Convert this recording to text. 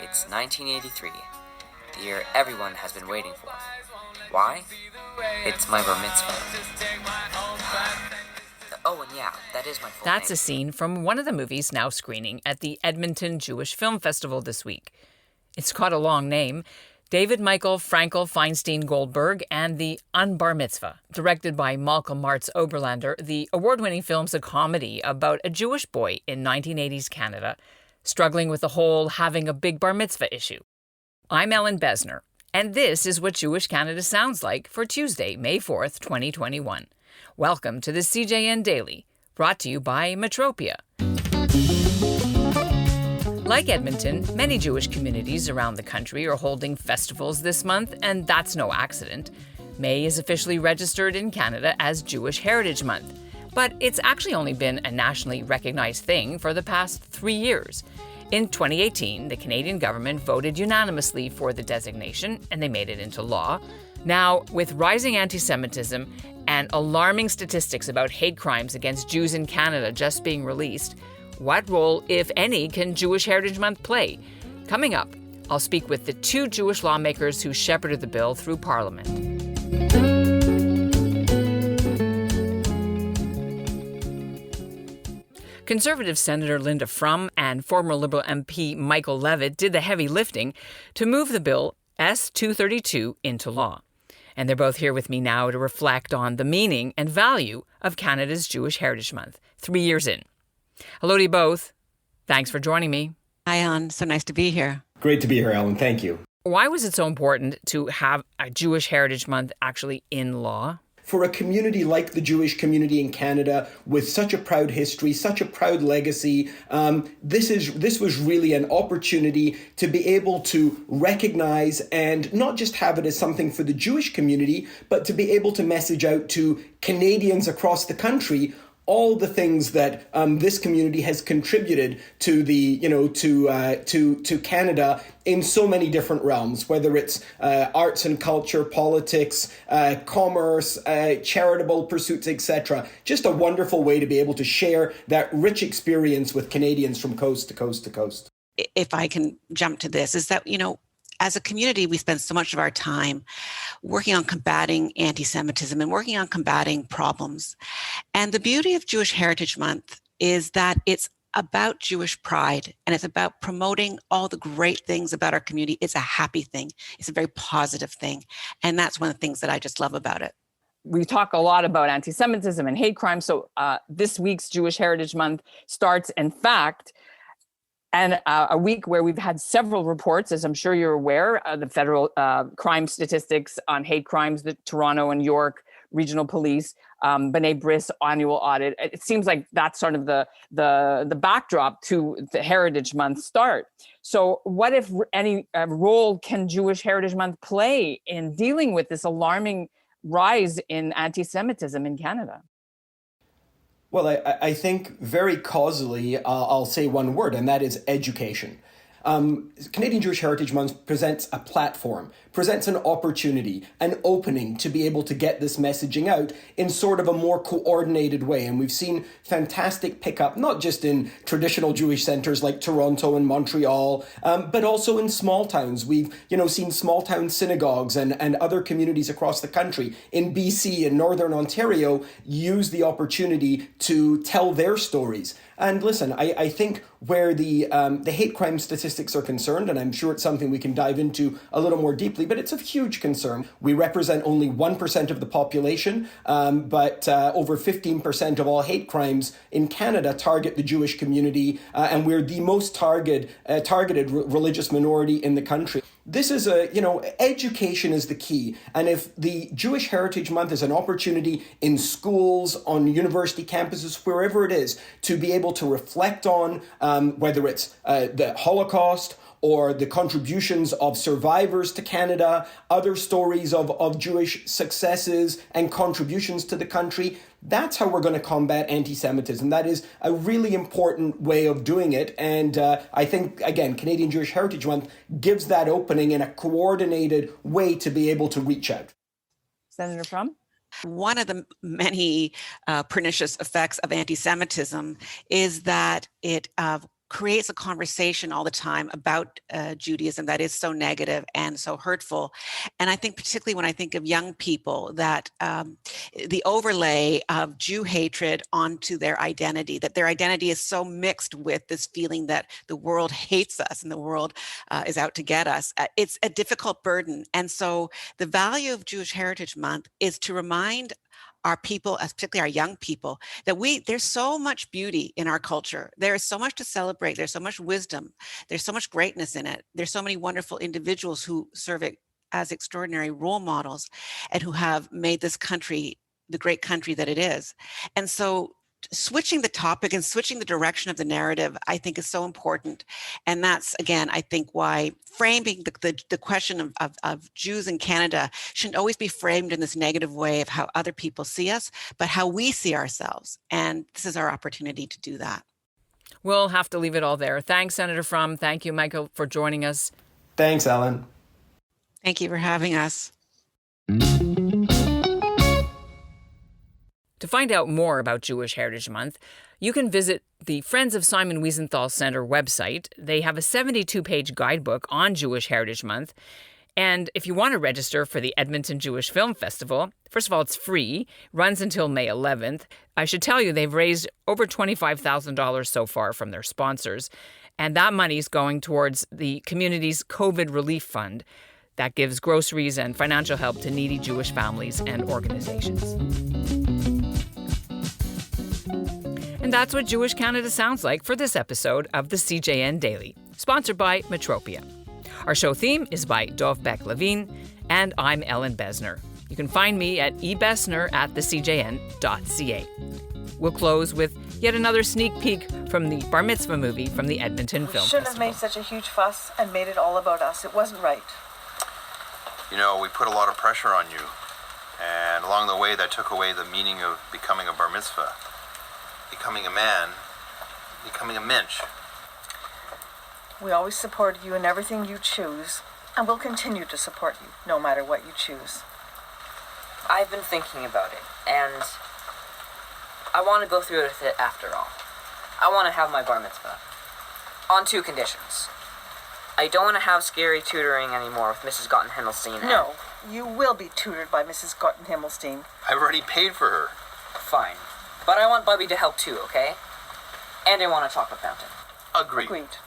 It's 1983, the year everyone has been waiting for. Why? It's my bar mitzvah. Oh, and yeah, that is my full That's name. a scene from one of the movies now screening at the Edmonton Jewish Film Festival this week. It's got a long name: David Michael Frankel Feinstein Goldberg and the Unbar Mitzvah. Directed by Malcolm Martz Oberlander, the award-winning film's a comedy about a Jewish boy in 1980s Canada struggling with the whole having a big bar mitzvah issue. I'm Ellen Besner, and this is what Jewish Canada sounds like for Tuesday, May 4th, 2021. Welcome to the CJN Daily, brought to you by Metropia. Like Edmonton, many Jewish communities around the country are holding festivals this month, and that's no accident. May is officially registered in Canada as Jewish Heritage Month, but it's actually only been a nationally recognized thing for the past 3 years. In 2018, the Canadian government voted unanimously for the designation, and they made it into law. Now, with rising anti-Semitism and alarming statistics about hate crimes against Jews in Canada just being released, what role, if any, can Jewish Heritage Month play? Coming up, I'll speak with the two Jewish lawmakers who shepherded the bill through Parliament. Conservative Senator Linda Frum and former Liberal MP Michael Levitt did the heavy lifting to move the bill S-232 into law. And they're both here with me now to reflect on the meaning and value of Canada's Jewish Heritage Month, 3 years in. Hello to you both. Thanks for joining me. Hi, Anne. So nice to be here. Great to be here, Ellen. Thank you. Why was it so important to have a Jewish Heritage Month actually in law? For a community like the Jewish community in Canada, with such a proud history, such a proud legacy, this was really an opportunity to be able to recognize and not just have it as something for the Jewish community, but to be able to message out to Canadians across the country all the things that this community has contributed to the, to Canada in so many different realms, whether it's arts and culture, politics, commerce, charitable pursuits, etc. Just a wonderful way to be able to share that rich experience with Canadians from coast to coast to coast. If I can jump to this, is that, as a community, we spend so much of our time working on combating anti-Semitism and working on combating problems. And the beauty of Jewish Heritage Month is that it's about Jewish pride and it's about promoting all the great things about our community. It's a happy thing. It's a very positive thing. And that's one of the things that I just love about it. We talk a lot about anti-Semitism and hate crime. So this week's Jewish Heritage Month starts, in fact, and a week where we've had several reports, as I'm sure you're aware, the federal crime statistics on hate crimes, the Toronto and York Regional Police, B'nai Bris annual audit. It seems like that's sort of the backdrop to the Heritage Month start. So what if any role can Jewish Heritage Month play in dealing with this alarming rise in anti-Semitism in Canada? Well, I think very causally, I'll say one word, and that is education. Canadian Jewish Heritage Month presents a platform, presents an opportunity, an opening to be able to get this messaging out in sort of a more coordinated way. And we've seen fantastic pickup, not just in traditional Jewish centers like Toronto and Montreal, but also in small towns. We've, seen small town synagogues and other communities across the country in BC and Northern Ontario use the opportunity to tell their stories. And listen, I think where the hate crime statistics are concerned, and I'm sure it's something we can dive into a little more deeply, but it's a huge concern. We represent only 1% of the population, but over 15% of all hate crimes in Canada target the Jewish community, and we're the most targeted religious minority in the country. This is education is the key. And if the Jewish Heritage Month is an opportunity in schools, on university campuses, wherever it is, to be able to reflect on whether it's the Holocaust or the contributions of survivors to Canada, other stories of Jewish successes and contributions to the country, that's how we're going to combat anti-Semitism. That is a really important way of doing it. And I think, again, Canadian Jewish Heritage Month gives that opening in a coordinated way to be able to reach out. Senator Frum? One of the many pernicious effects of anti-Semitism is that it creates a conversation all the time about Judaism that is so negative and so hurtful. And I think particularly when I think of young people, that the overlay of Jew hatred onto their identity, that their identity is so mixed with this feeling that the world hates us and the world is out to get us. It's a difficult burden. And so the value of Jewish Heritage Month is to remind our people, particularly our young people, that there's so much beauty in our culture. There is so much to celebrate. There's so much wisdom. There's so much greatness in it. There's so many wonderful individuals who serve it as extraordinary role models and who have made this country the great country that it is. And so switching the topic and switching the direction of the narrative, I think, is so important. And that's, again, I think why framing the question of Jews in Canada shouldn't always be framed in this negative way of how other people see us, but how we see ourselves. And this is our opportunity to do that. We'll have to leave it all there. Thanks, Senator Frum. Thank you, Michael, for joining us. Thanks, Ellen. Thank you for having us. To find out more about Jewish Heritage Month, you can visit the Friends of Simon Wiesenthal Center website. They have a 72-page guidebook on Jewish Heritage Month. And if you want to register for the Edmonton Jewish Film Festival, first of all, it's free, runs until May 11th. I should tell you, they've raised over $25,000 so far from their sponsors. And that money's going towards the community's COVID relief fund that gives groceries and financial help to needy Jewish families and organizations. And that's what Jewish Canada sounds like for this episode of the CJN Daily, sponsored by Metropia. Our show theme is by Dov Beck-Levine, and I'm Ellen Besner. You can find me at ebesner@thecjn.ca. We'll close with yet another sneak peek from the Bar Mitzvah movie from the Edmonton Film Shouldn't Festival. have made such a huge fuss and made it all about us. It wasn't right. You know, we put a lot of pressure on you, and along the way that took away the meaning of becoming a bar mitzvah. Becoming a man, becoming a mensch. We always supported you in everything you choose, and we'll continue to support you, no matter what you choose. I've been thinking about it, and I want to go through with it after all. I want to have my bar mitzvah. On 2 conditions. I don't want to have scary tutoring anymore with Mrs. Gotten-Himmelstein. No, you will be tutored by Mrs. Gotten-Himmelstein. I've already paid for her. Fine. But I want Bubby to help too, okay? And I want a chocolate fountain. Agreed. Agreed.